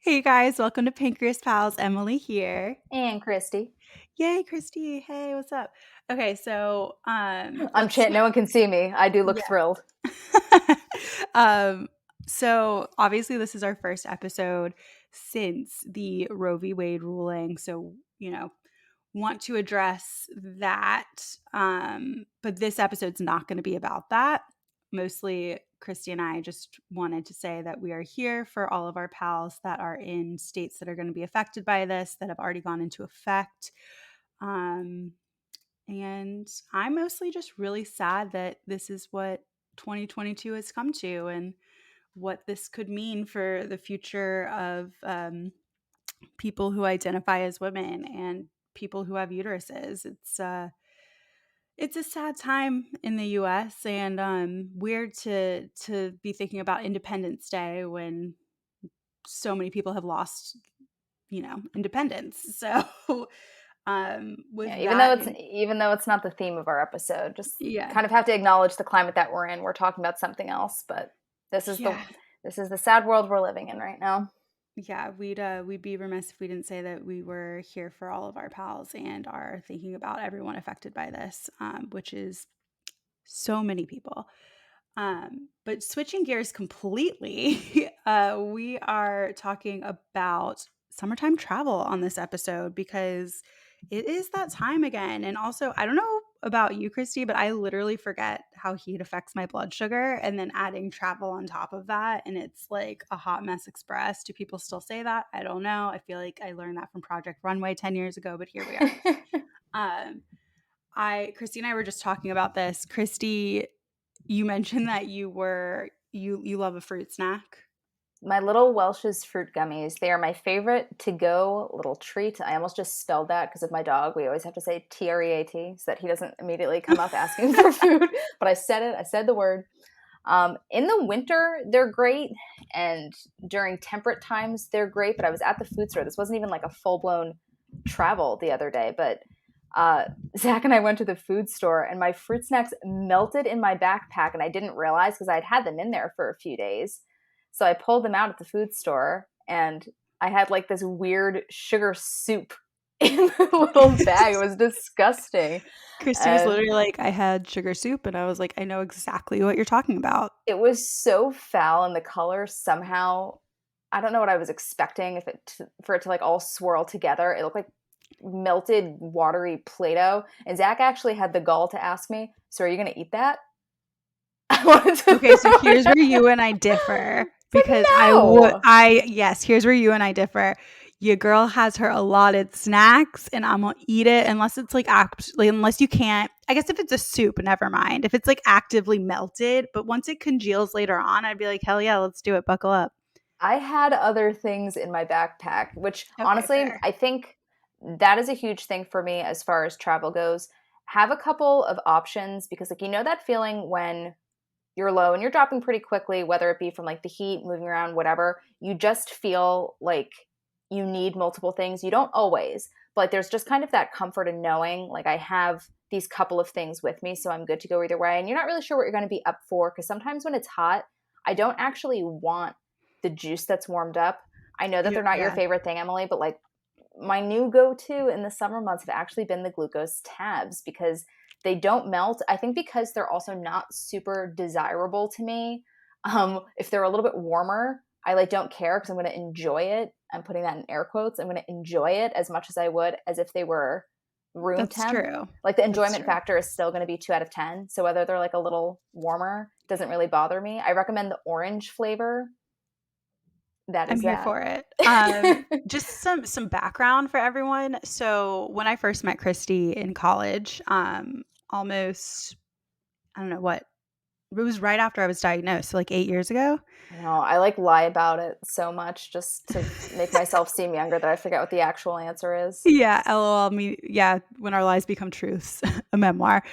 Hey guys, welcome to Pancreas Pals. Emily here. And Christy. Yay, Christy. Hey, what's up? Okay, so I'm let's Chant. No one can see me. I do look yeah. thrilled. um so obviously this is our first episode since the Roe v. Wade ruling. So, want to address that. But this episode's not going to be about that. Mostly, Christy and I just wanted to say that we are here for all of our pals that are in states that are going to be affected by this, that have already gone into effect. Um, and I'm mostly just really sad that this is what 2022 has come to and what this could mean for the future of people who identify as women and people who have uteruses. It's a sad time in the U.S. and weird to be thinking about Independence Day when so many people have lost, independence. So, Yeah, with even though that, it's not the theme of our episode, just yeah, kind of have to acknowledge the climate that we're in. We're talking about something else, but this is the yeah, this is the sad world we're living in right now. yeah, we'd be remiss if we didn't say that we were here for all of our pals and are thinking about everyone affected by this, which is so many people. But switching gears completely, we are talking about summertime travel on this episode because it is that time again. And also, I don't know about you, Christy, but I literally forget how heat affects my blood sugar. And then adding travel on top of that, and it's like a hot mess express. Do people still say that? I don't know. I feel like I learned that from Project Runway 10 years ago, but here we are. Um, Christy and I were just talking about this. Christy, you mentioned that you love a fruit snack. My little Welch's fruit gummies, they are my favorite to go little treat. I almost just spelled that because of my dog. We always have to say TREAT so that he doesn't immediately come up asking for food. But I said it, I said the word. In the winter, they're great, and during temperate times, they're great. But I was at the food store. This wasn't even like a full blown travel the other day, but Zach and I went to the food store, and my fruit snacks melted in my backpack, and I didn't realize because I'd had them in there for a few days. So I pulled them out at the food store, and I had like this weird sugar soup in the little bag. It was disgusting. Christy was And literally like, I had sugar soup, and I was like, I know exactly what you're talking about. it was so foul, and the color somehow, I don't know what I was expecting if for it to like all swirl together. It looked like melted watery Play-Doh. And Zach actually had the gall to ask me, "So are you going to eat that?" I wanted to Okay, so throw it here's out. where you and I differ It's like, because no. yes, here's where you and I differ. Your girl has her allotted snacks and I'm gonna eat it unless it's like actually, unless you can't. I guess if it's a soup, never mind. If it's like actively melted, but once it congeals later on, I'd be like, hell yeah, let's do it. Buckle up. I had other things in my backpack, which Okay, honestly, fair. I think that is a huge thing for me as far as travel goes. Have a couple of options because, like, you know, that feeling when you're low and you're dropping pretty quickly, whether it be from like the heat, moving around, whatever, you just feel like you need multiple things. You don't always, but like there's just kind of that comfort in knowing like I have these couple of things with me, so I'm good to go either way. And you're not really sure what you're going to be up for because sometimes when it's hot, I don't actually want the juice that's warmed up. I know that they're not your Yeah. favorite thing, Emily, but like my new go-to in the summer months have actually been the glucose tabs because they don't melt. I think because they're also not super desirable to me. If they're a little bit warmer, I like don't care because I'm going to enjoy it. I'm putting that in air quotes. I'm going to enjoy it as much as I would as if they were room That's temp. true. Like the That's enjoyment true. factor is still going to be 2 out of 10. So whether they're like a little warmer doesn't really bother me. I recommend the orange flavor. That I'm is here that. for it. Just some background for everyone. So when I first met Christy in college, almost I don't know what it was right after I was diagnosed, so like 8 years ago. I know. I like lie about it so much just to make myself seem younger that I forget what the actual answer is. Yeah, LOL. Me, yeah. When our lies become truths, a memoir.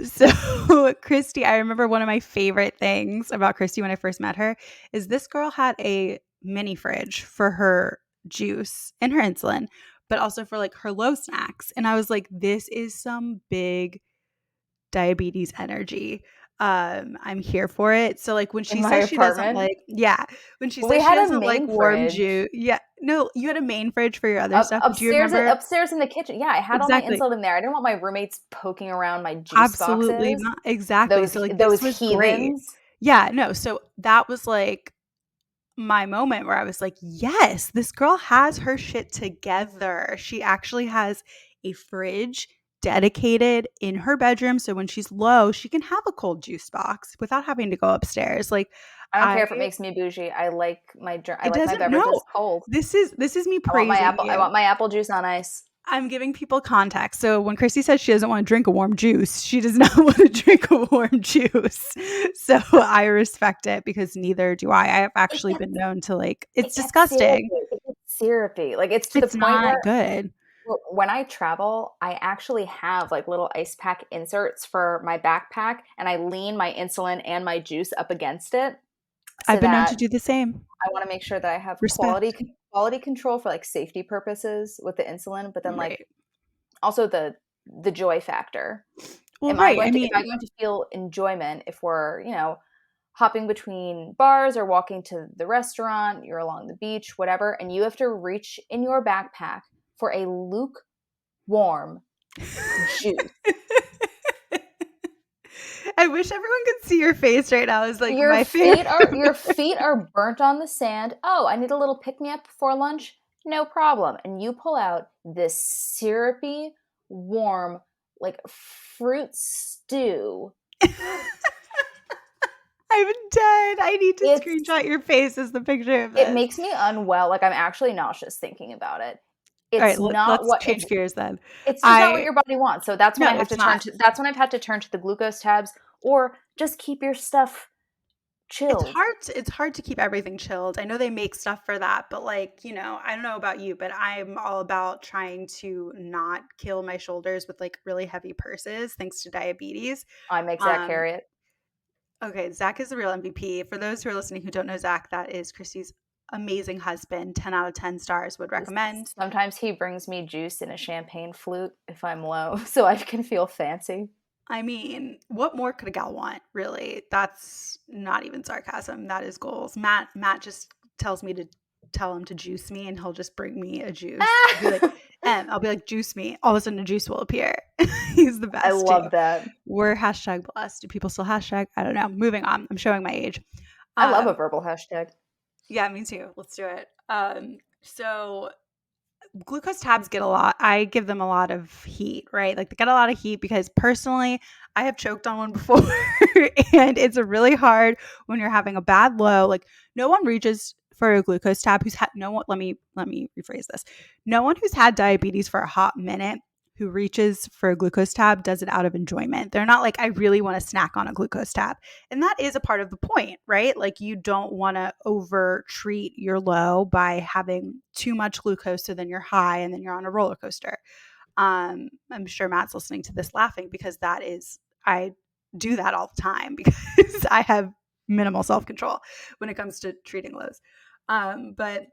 So Christy, I remember one of my favorite things about Christy when I first met her is this girl had a mini fridge for her juice and her insulin, but also for like her low snacks. And I was like, this is some big diabetes energy. I'm here for it. So, like, when In she my says she doesn't apartment. like yeah, when she We says she had a doesn't like main warm fridge juice, yeah, no, you had a main fridge for your other stuff, do you remember? upstairs in the kitchen. Yeah, I had all my Exactly. insulin in there. I didn't want my roommates poking around my juice Absolutely boxes. not exactly. So, like, this Those was great. heathens. Yeah, no, so that was, like, my moment where I was like, "Yes, this girl has her shit together." She actually has a fridge dedicated in her bedroom, so when she's low, she can have a cold juice box without having to go upstairs. Like, I don't I care if it makes me bougie. I it like my doesn't no. beverages cold. This is me praising I you. want my apple juice on ice. I'm giving people context. So when Christy says she doesn't want to drink a warm juice, she does not want to drink a warm juice. So I respect it because neither do I. I have It actually been gets known to like it's it gets disgusting. syrupy. It gets syrupy. Like it's to the It's point not where good. when I travel, I actually have like little ice pack inserts for my backpack and I lean my insulin and my juice up against it I've so been known that to do the same. I want to make sure that I have Respect. quality control for like safety purposes with the insulin, but then like Right. also the joy factor. Well, right. I Am I mean, going to feel enjoyment if we're, hopping between bars or walking to the restaurant, you're along the beach, whatever, and you have to reach in your backpack for a lukewarm juice. I wish everyone could see your face right now. Is like my favorite. Your feet are burnt on the sand. Oh, I need a little pick me up before lunch. No problem. And you pull out this syrupy, warm, like fruit stew. I'm dead. I need to It's screenshot your face as the picture of it this. makes me unwell. Like I'm actually nauseous thinking about it. All right, let's change gears then. It's just not what I your body wants. So no, it's not. that's when I've had to turn to the glucose tabs or just keep your stuff chilled. It's hard to keep everything chilled. I know they make stuff for that, but like, I don't know about you, but I'm all about trying to not kill my shoulders with like really heavy purses thanks to diabetes. I make Zach Um, carry it. okay, Zach is the real MVP. For those who are listening who don't know Zach, that is Christy's amazing husband. 10 out of 10 stars would recommend. Sometimes he brings me juice in a champagne flute if I'm low, so I can feel fancy. I mean, what more could a gal want, really? That's not even sarcasm. That is goals. Matt just tells me to tell him to juice me and he'll just bring me a juice. I'll be like, juice me. All of a sudden a juice will appear. He's the I best too. love that. We're hashtag blessed. Do people still hashtag? I don't know. Moving on. I'm showing my age. I love a Um, verbal hashtag. yeah, me too. Let's do it. So glucose tabs get a lot. I give them a lot of heat, right? Like they get a lot of heat because personally, I have choked on one before and it's really hard when you're having a bad low. Like no one reaches for a glucose tab who's had no one let me rephrase this. No one who's had diabetes for a hot minute who reaches for a glucose tab does it out of enjoyment. They're not like I really want to snack on a glucose tab. And that is a part of the point, right? Like you don't want to over treat your low by having too much glucose so then you're high and then you're on a roller coaster. I'm sure Matt's listening to this laughing because I do that all the time because I have minimal self-control when it comes to treating lows. But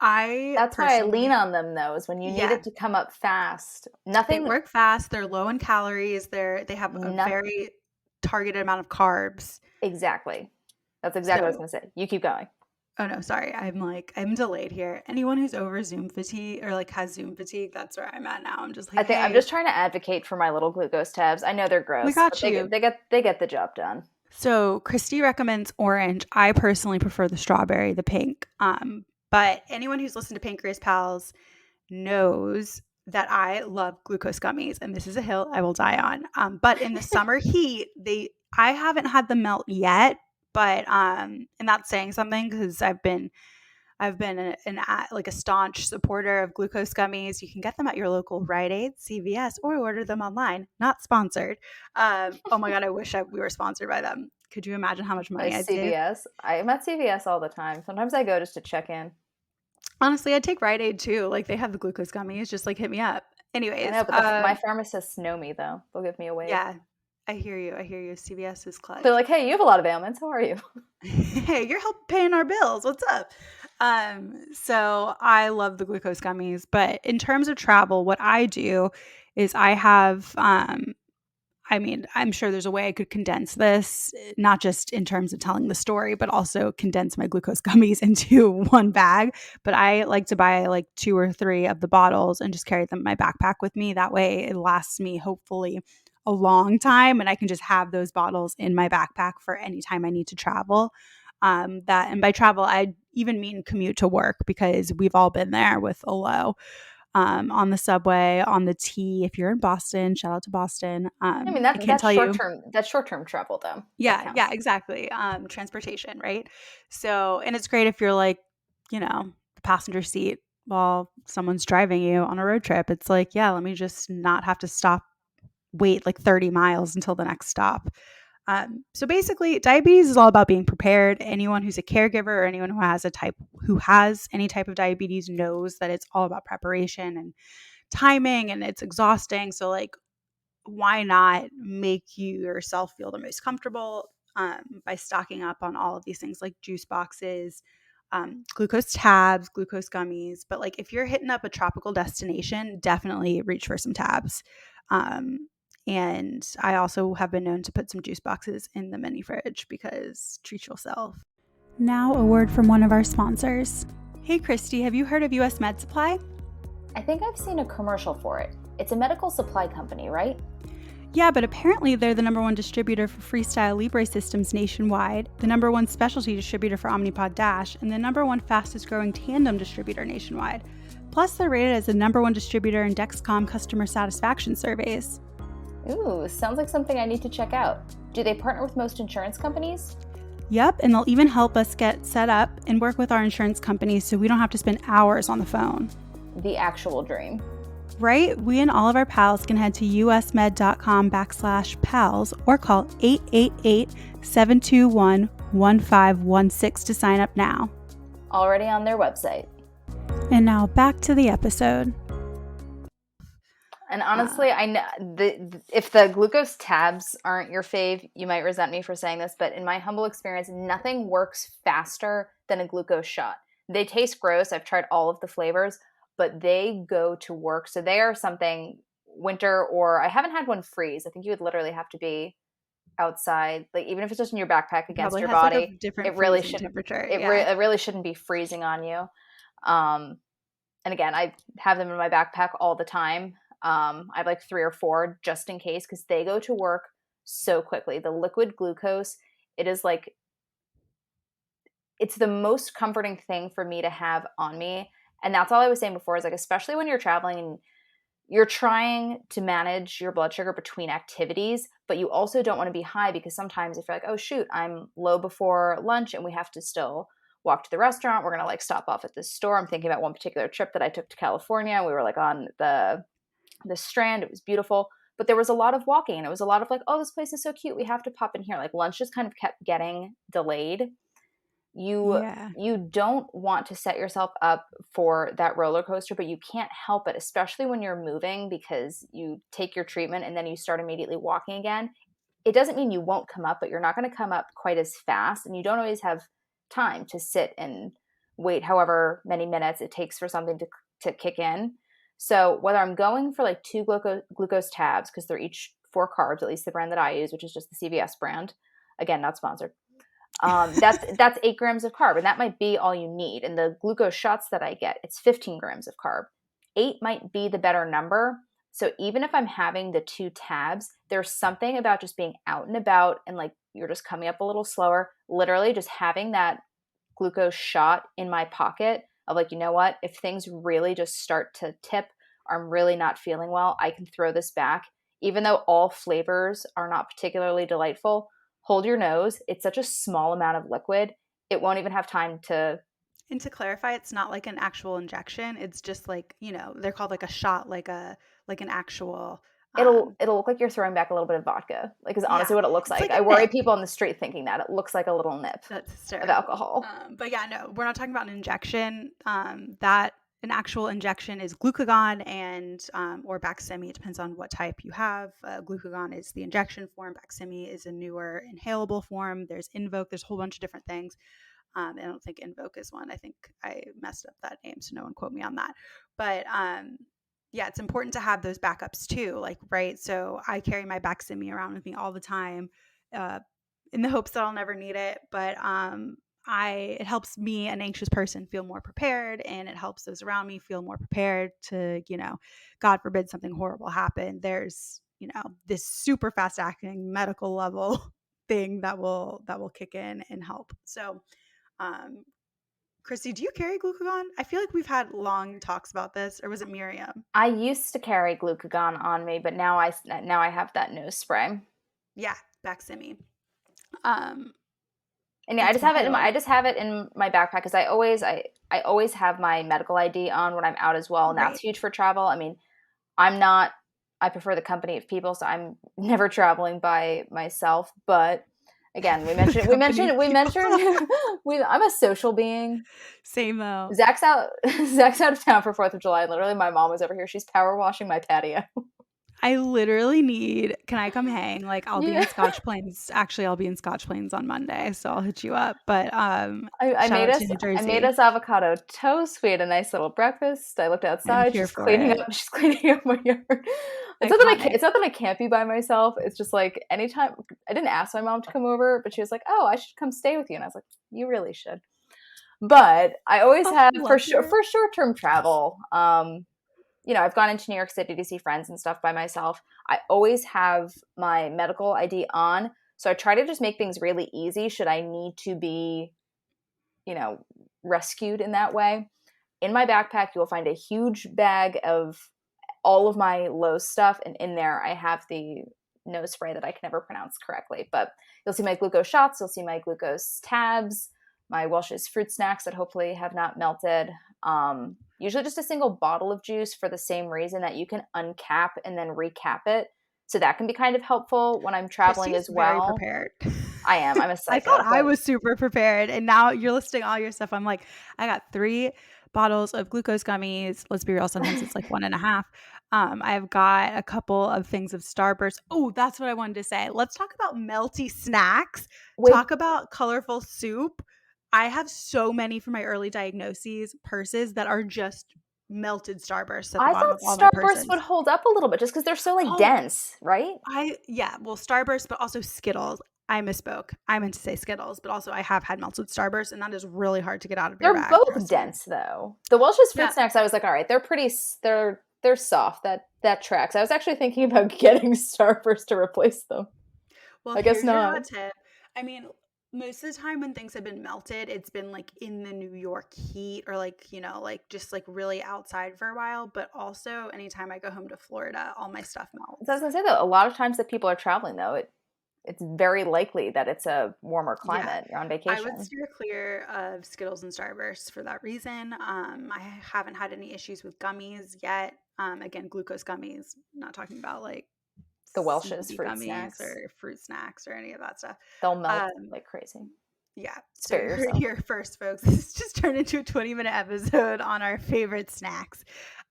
I That's why I lean personally on them though, is when you need yeah, it to come up fast. they Nothing work fast, they're low in calories, they have a not very targeted amount of carbs. exactly. That's exactly what I was So gonna say. You keep going. oh no, sorry. I'm delayed here. Anyone who's over Zoom fatigue or like has Zoom fatigue, that's where I'm at now. I'm just like, I think I'm hey, just trying to advocate for my little glucose tabs. I know they're we gross, but got you. they get the job done. So Christy recommends orange. I personally prefer the strawberry, the pink. But anyone who's listened to Pancreas Pals knows that I love glucose gummies, and this is a hill I will die on. But in the summer heat, I haven't had them melt yet, but and that's saying something because I've been like a staunch supporter of glucose gummies. You can get them at your local Rite Aid, CVS, or order them online. Not sponsored. Oh my god, I wish we were sponsored by them. Could you imagine how much By money I'd save? CVS. I'm at CVS all the time. Sometimes I go just to check in. Honestly, I'd take Rite Aid too. Like they have the glucose gummies. Just like hit me up. I Anyways, know, but my pharmacists know me though. They'll give me a wave. yeah, I hear you. I hear you. CVS is They're clutch. like, "Hey, you have a lot of ailments. How are you?" Hey, you're helping paying our bills. What's up? So I love the glucose gummies, but in terms of travel, what I do is I mean, I'm sure there's a way I could condense this, not just in terms of telling the story, but also condense my glucose gummies into one bag. But I like to buy like 2 or 3 of the bottles and just carry them in my backpack with me. That way it lasts me hopefully a long time and I can just have those bottles in my backpack for any time I need to travel. That and by travel, I even mean commute to work because we've all been there with a low on the subway, on the T. If you're in Boston, shout out to Boston. I mean, I can't that's tell short you. term. That's short term travel, though. That Yeah, yeah, counts. exactly. Transportation, right? So, and it's great if you're like, the passenger seat while someone's driving you on a road trip. It's like, yeah, let me just not have to wait like 30 miles until the next stop. So basically, diabetes is all about being prepared. Anyone who's a caregiver or anyone who has any type of diabetes knows that it's all about preparation and timing and it's exhausting. So like why not make you yourself feel the most comfortable by stocking up on all of these things like juice boxes, glucose tabs, glucose gummies. But like if you're hitting up a tropical destination, definitely reach for some tabs. And I also have been known to put some juice boxes in the mini fridge because treat yourself. Now, a word from one of our sponsors. Hey, Christy, have you heard of US Med Supply? I think I've seen a commercial for it. It's a medical supply company, right? Yeah, but apparently they're the #1 distributor for Freestyle Libre systems nationwide, the #1 specialty distributor for Omnipod Dash, and the #1 fastest growing tandem distributor nationwide. Plus, they're rated as the #1 distributor in Dexcom customer satisfaction surveys. Ooh, sounds like something I need to check out. Do they partner with most insurance companies? Yep, and they'll even help us get set up and work with our insurance companies so we don't have to spend hours on the phone. The actual dream. Right? We and all of our pals can head to usmed.com/pals or call 888-721-1516 to sign up now. Already on their website. And now back to the episode. And honestly, I know if the glucose tabs aren't your fave, you might resent me for saying this, but in my humble experience, nothing works faster than a glucose shot. They taste gross. I've tried all of the flavors, but they go to work. So they are something winter, or I haven't had one freeze. I think you would literally have to be outside, like even if it's just in your backpack against Probably your has like a body, different it really freezing should temperature. Yeah. it really shouldn't be freezing on you. Um, and again, I have them in my backpack all the time. I have like 3 or 4 just in case because they go to work so quickly. The liquid glucose, it is like it's the most comforting thing for me to have on me. And that's all I was saying before is like, especially when you're traveling and you're trying to manage your blood sugar between activities, but you also don't want to be high because sometimes if you're like, oh shoot, I'm low before lunch and we have to still walk to the restaurant, we're going to like stop off at this store. I'm thinking about one particular trip that I took to California. We were like on the Strand. It was beautiful, but there was a lot of walking and it was a lot of like, oh, this place is so cute. We have to pop in here. Like lunch just kind of kept getting delayed. you Yeah. you don't want to set yourself up for that roller coaster, but you can't help it, especially when you're moving because you take your treatment and then you start immediately walking again. It doesn't mean you won't come up, but you're not going to come up quite as fast, and you don't always have time to sit and wait however many minutes it takes for something to kick in. So whether I'm going for like 2 glucose tabs because they're each 4 carbs, at least the brand that I use, which is just the CVS brand, again not sponsored, that's 8 grams of carb, and that might be all you need. And the glucose shots that I get, it's 15 grams of carb. 8 might be the better number. So even if I'm having the 2 tabs, there's something about just being out and about and like you're just coming up a little slower. Literally just having that glucose shot in my pocket of like, you know what, if things really just start to tip or I'm really not feeling well, I can throw this back. Even though all flavors are not particularly delightful, hold your nose. It's such a small amount of liquid. It won't even have time to. And to clarify, it's not like an actual injection. It's just like, they're called like a shot, like an actual It'll look like you're throwing back a little bit of vodka. Like is honestly yeah. what it looks It's like. like I a worry nip. people on the street thinking that it looks like a little nip That's of hysterical. alcohol. But yeah, no, we're not talking about an injection. That an actual injection is glucagon and or Baqsimi. It depends on what type you have. Glucagon is the injection form. Baqsimi is a newer inhalable form. There's Invoke. There's a whole bunch of different things. I don't think Invoke is one. I think I messed up that name, so no one quote me on that. But Yeah, it's important to have those backups too, like, right? So I carry my Baqsimi around with me all the time, uh, in the hopes that I'll never need it, but, I it helps me, an anxious person, feel more prepared, and it helps those around me feel more prepared to, God forbid something horrible happen. There's, this super fast acting medical level thing that will kick in and help. So, um, Christy, do you carry glucagon? I feel like we've had long talks about this, or was it Miriam? I used to carry glucagon on me, but now I have that nose spray. Yeah, Baqsimi. Um, And yeah, it's I wild. just have it in my backpack because I always have my medical ID on when I'm out as well, and that's Right. huge for travel. I mean, I'm not I prefer the company of people, so I'm never traveling by myself, but again, The company of we people. mentioned I'm a social being. Same though. Zach's out Zach's out of town for 4th of July. Literally my mom was over here. She's power washing my patio. I literally need, can I come hang? Like I'll be in Yeah. Scotch Plains. Actually, I'll be in Scotch Plains on Monday, so I'll hit you up. But I shout made out to us New I made Jersey. us avocado toast. We had a nice little breakfast. I looked I'm outside. here for it. She's cleaning up my yard. Iconic. It's not that I can't be by myself. It's just like anytime I didn't ask my mom to come over, but she was like, "Oh, I should come stay with you." And I was like, "You really should." But I always Oh, have love it. for short-term travel. I've gone into New York City to see friends and stuff by myself. I always have my medical ID on. So I try to just make things really easy should I need to be, you know, rescued in that way. In my backpack, you'll find a huge bag of all of my low stuff, and in there I have the nose spray that I can never pronounce correctly. But you'll see my glucose shots, you'll see my glucose tabs, my Welch's fruit snacks that hopefully have not melted. Usually just a single bottle of juice for the same reason that you can uncap and then recap it. So that can be kind of helpful when I'm traveling Christy's as very well. prepared. I'm a I thought psycho, I but was super prepared, and now you're listing all your stuff. I'm like, I got 3 bottles of glucose gummies. Let's be real, sometimes it's like 1.5. I've got a couple of things of Starburst. Oh, that's what I wanted to say. Let's talk about melty snacks. wait, Talk about colorful soup. I have so many from my early diagnoses purses that are just melted Starbursts at the I bottom thought of all my Starburst would purses. hold up a little bit just because they're so like Oh, dense, right? yeah, Starburst, but also Skittles. I misspoke. I meant to say Skittles, but also I have had melted Starburst, and that is really hard to get out of your They're bag, both trust me. dense though. The Welch's fruit Yeah. snacks, I was like, all right, they're pretty, they're soft. That tracks. I was actually thinking about getting Starburst to replace them. Well, I guess here's your not. hot tip. I mean, most of the time when things have been melted, it's been like in the New York heat or like, like just like really outside for a while. But also, anytime I go home to Florida, all my stuff So I was melts. gonna say though, a lot of times that people are traveling though, it's very likely that it's a warmer Yeah. climate. You're on I would vacation. steer clear of Skittles and Starbursts for that reason. I haven't had any issues with gummies yet. Again, glucose gummies, not talking about like The Welch's CBD fruit gummies snacks, or fruit snacks or any of that stuff. they'll melt Um, like crazy. yeah. So Spare you heard it yourself. here first, folks. This just turned into a 20-minute episode on our favorite snacks.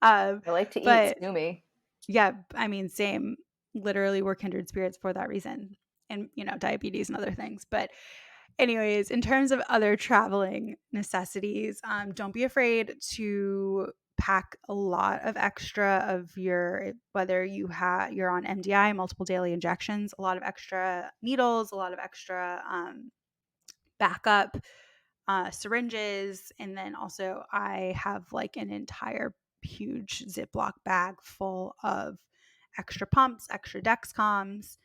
Um, I like to eat. but Sue me. yeah, I mean, same. Literally, we're kindred spirits for that reason. And, diabetes and other things. But anyways, in terms of other traveling necessities, don't be afraid to pack a lot of extra of your, whether you're on MDI, multiple daily injections, a lot of extra needles, a lot of extra backup syringes, and then also I have like an entire huge Ziploc bag full of extra pumps, extra Dexcoms.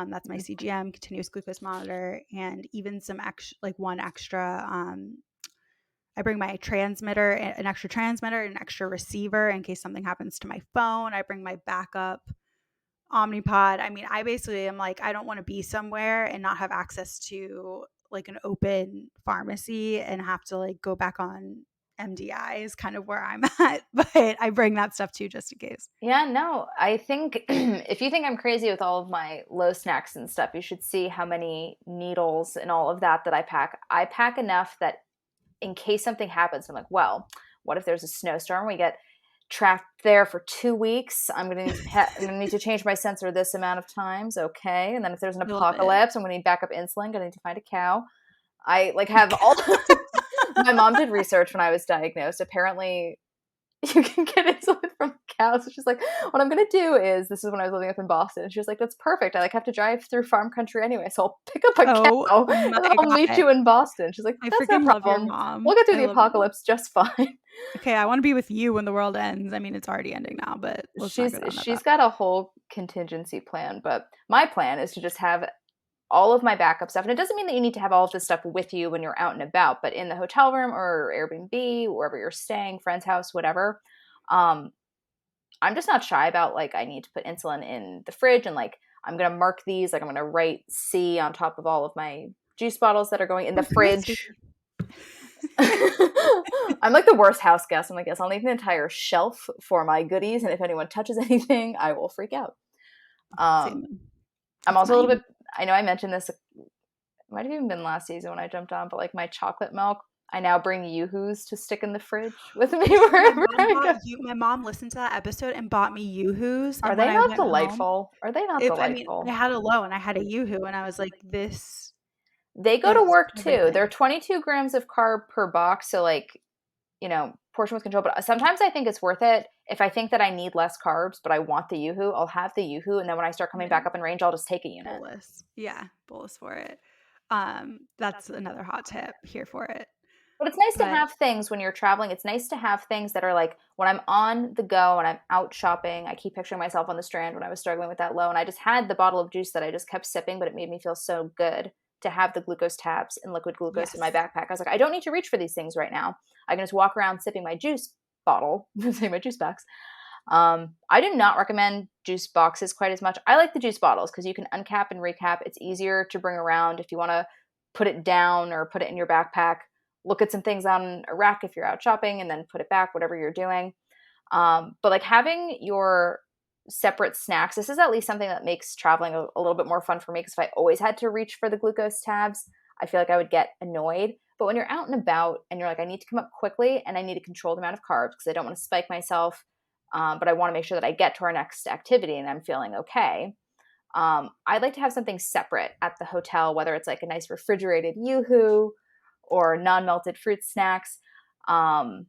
That's my Mm. CGM, continuous glucose monitor, and even some extra, like one extra. I bring my transmitter, an extra transmitter, an extra receiver in case something happens to my phone. I bring my backup Omnipod. I mean, I basically am like, I don't want to be somewhere and not have access to like an open pharmacy and have to like go back on MDI is kind of where I'm at. But I bring that stuff too, just in case. Yeah, no, I think if you think I'm crazy with all of my low snacks and stuff, you should see how many needles and all of that I pack. I pack enough that in case something happens, I'm like, well, what if there's a snowstorm? We get trapped there for 2 weeks. I'm gonna need to change my sensor this amount of times. Okay, and then if there's an I love it. apocalypse, I'm gonna need backup insulin. Gonna need to find a cow. I like have all. My mom did research when I was diagnosed. Apparently, you can get insulin from cows. So she's like, what I'm gonna do is, this is when I was living up in Boston. And she was like, that's perfect. I like have to drive through farm country anyway, so I'll pick up a Oh cow my and then I'll meet god. you in Boston. She's like, I that's no freaking love your problem. We'll mom. get through I the love your mom. apocalypse just fine. Okay, I wanna be with you when the world ends. I mean, it's already ending now, but let's not she's go down that she's path. got a whole contingency plan, but my plan is to just have all of my backup stuff. And it doesn't mean that you need to have all of this stuff with you when you're out and about, but in the hotel room or Airbnb, wherever you're staying, friend's house, whatever. Um, I'm just not shy about like I need to put insulin in the fridge and like I'm gonna mark these, like I'm gonna write C on top of all of my juice bottles that are going in the Oh, Christy. fridge. I'm like the worst house guest. I'm like, yes, I'll need an entire shelf for my goodies, and if anyone touches anything, I will freak out. Um, Same. I'm That's also a little mine. bit. I know I mentioned this. It might have even been last season when I jumped on, but like my chocolate milk, I now bring Yoo-Hoos to stick in the fridge with me Christy, wherever I go. my mom listened to that episode and bought me Yoo-Hoos, Are and when they I not went home, delightful? Are they not if I mean, I delightful? had a low and I had a Yoo-Hoo, and I was like, They go to "This work too. They're everything." 22 grams of carb per box, so like portion with control. But sometimes I think it's worth it if I think that I need less carbs, but I want the Yoo-Hoo. I'll have the Yoo-Hoo, and then when I start coming back Yeah, up in range, I'll just take a unit. bolus. Yeah, bolus for it. That's another hot tip. Here for it. But it's nice to But have things when you're traveling. It's nice to have things that are like when I'm on the go and I'm out shopping. I keep picturing myself on the Strand when I was struggling with that low, and I just had the bottle of juice that I just kept sipping, but it made me feel so good to have the glucose tabs and liquid glucose in my yes. backpack. I was like, I don't need to reach for these things right now. I can just walk around sipping my juice bottle, say my juice box. I do not recommend juice boxes quite as much. I like the juice bottles because you can uncap and recap. It's easier to bring around if you want to put it down or put it in your backpack. Look at some things on a rack if you're out shopping and then put it back, whatever you're doing. But like having your separate snacks, this is at least something that makes traveling a little bit more fun for me because if I always had to reach for the glucose tabs, I feel like I would get annoyed. But when you're out and about and you're like, I need to come up quickly and I need a controlled amount of carbs because I don't want to spike myself, but I want to make sure that I get to our next activity and I'm feeling okay. I'd like to have something separate at the hotel, whether it's like a nice refrigerated Yoo-Hoo or non-melted fruit snacks. Um,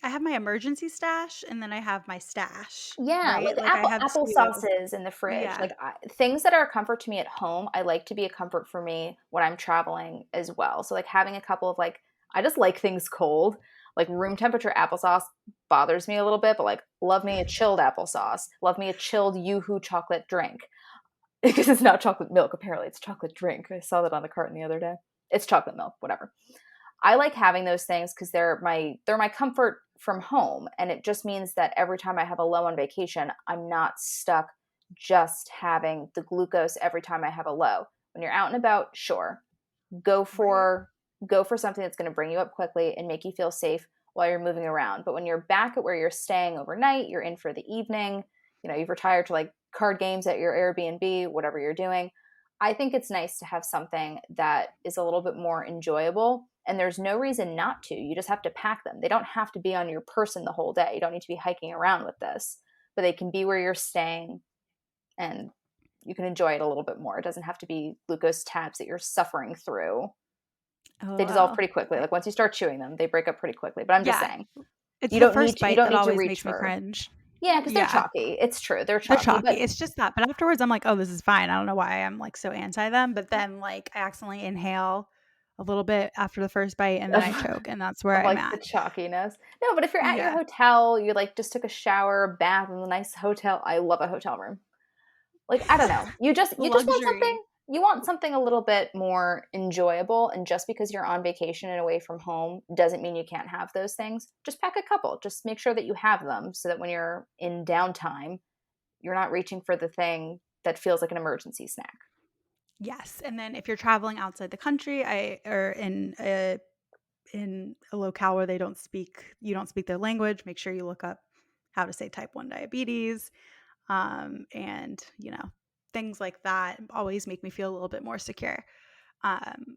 I have my emergency stash and then I have my stash, yeah, right? like Like I have apple 2. sauces in the fridge, Yeah. like things that are a comfort to me at home. I like to be a comfort for me when I'm traveling as well. So like having a couple of like, I just like things cold. Like room temperature applesauce bothers me a little bit, but like love me a chilled applesauce. Love me a chilled Yoo-Hoo chocolate drink. Because it's not chocolate milk, apparently it's chocolate drink. I saw that on the carton the other day. It's chocolate milk, whatever. I like having those things because they're my comfort from home, and it just means that every time I have a low on vacation, I'm not stuck just having the glucose every time I have a low. When you're out and about, sure, go Right. for go for something that's going to bring you up quickly and make you feel safe while you're moving around. But when you're back at where you're staying overnight, you're in for the evening, you've retired to like card games at your Airbnb, whatever you're doing. I think it's nice to have something that is a little bit more enjoyable. And there's no reason not to. You just have to pack them. They don't have to be on your person the whole day. You don't need to be hiking around with this, but they can be where you're staying and you can enjoy it a little bit more. It doesn't have to be glucose tabs that you're suffering through. They dissolve LOL. pretty quickly. Like once you start chewing them, they break up pretty quickly. But I'm just Yeah. saying, It's you the don't need first to you bite don't that need to always reach makes me for. cringe. Yeah, because they're Yeah. chalky. It's true, they're They're chalky. chalky. But It's just that. But afterwards, I'm like, "Oh, this is fine." I don't know why I'm, like, so anti them, but then, like, I accidentally inhale a little bit after the first bite, and then I choke, and that's where of I'm like the at. chalkiness. No, but if you're at your Yeah. hotel, you like just took a shower, bath in a nice hotel. I love a hotel room. Like I don't know. You just want Luxury. something a little bit more enjoyable, and just because you're on vacation and away from home doesn't mean you can't have those things. Just pack a couple. Just make sure that you have them so that when you're in downtime, you're not reaching for the thing that feels like an emergency snack. Yes, and then if you're traveling outside the country, or in a locale where you don't speak their language, make sure you look up how to say type 1 diabetes, and, things like that always make me feel a little bit more secure. Um,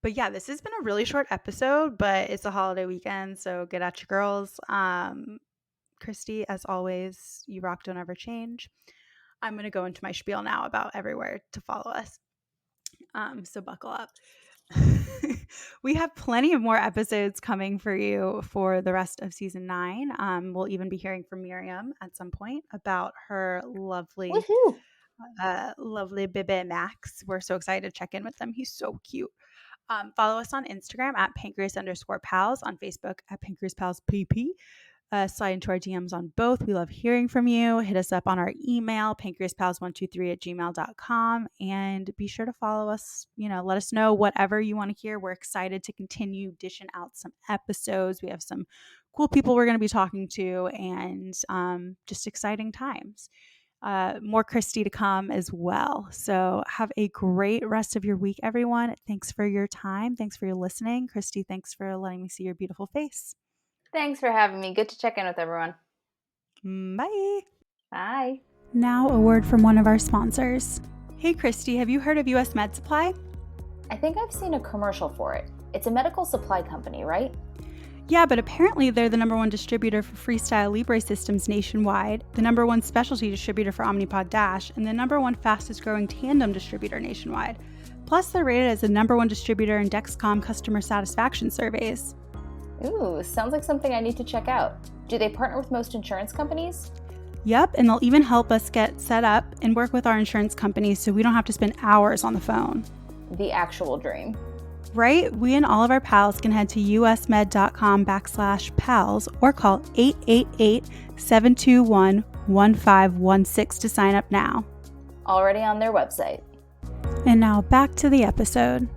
but yeah, this has been a really short episode, but it's a holiday weekend, so get at your girls. Christy, as always, you rock, don't ever change. I'm going to go into my spiel now about everywhere to follow us. So buckle up. We have plenty of more episodes coming for you for the rest of season 9. We'll even be hearing from Miriam at some point about her Woohoo! lovely Bebe Max. We're so excited to check in with them. He's so cute. Follow us on Instagram at pancreas_pals, on Facebook at pancreaspalspp. Slide into our DMs on both. We love hearing from you. Hit us up on our email, pancreaspals123@gmail.com. And be sure to follow us. Let us know whatever you want to hear. We're excited to continue dishing out some episodes. We have some cool people we're going to be talking to, and just exciting times. More Christie to come as well. So have a great rest of your week, everyone. Thanks for your time. Thanks for your listening. Christie, thanks for letting me see your beautiful face. Thanks for having me. Good to check in with everyone. Bye. Bye. Now a word from one of our sponsors. Hey, Christie, have you heard of US Med Supply? I think I've seen a commercial for it. It's a medical supply company, right? Yeah, but apparently they're the #1 distributor for Freestyle Libre systems nationwide, the #1 specialty distributor for Omnipod Dash, and the #1 fastest growing tandem distributor nationwide. Plus, they're rated as the #1 distributor in Dexcom customer satisfaction surveys. Ooh, sounds like something I need to check out. Do they partner with most insurance companies? Yep, and they'll even help us get set up and work with our insurance companies so we don't have to spend hours on the phone. The actual dream. Right? We and all of our pals can head to usmed.com/pals or call 888-721-1516 to sign up now. Already on their website. And now back to the episode.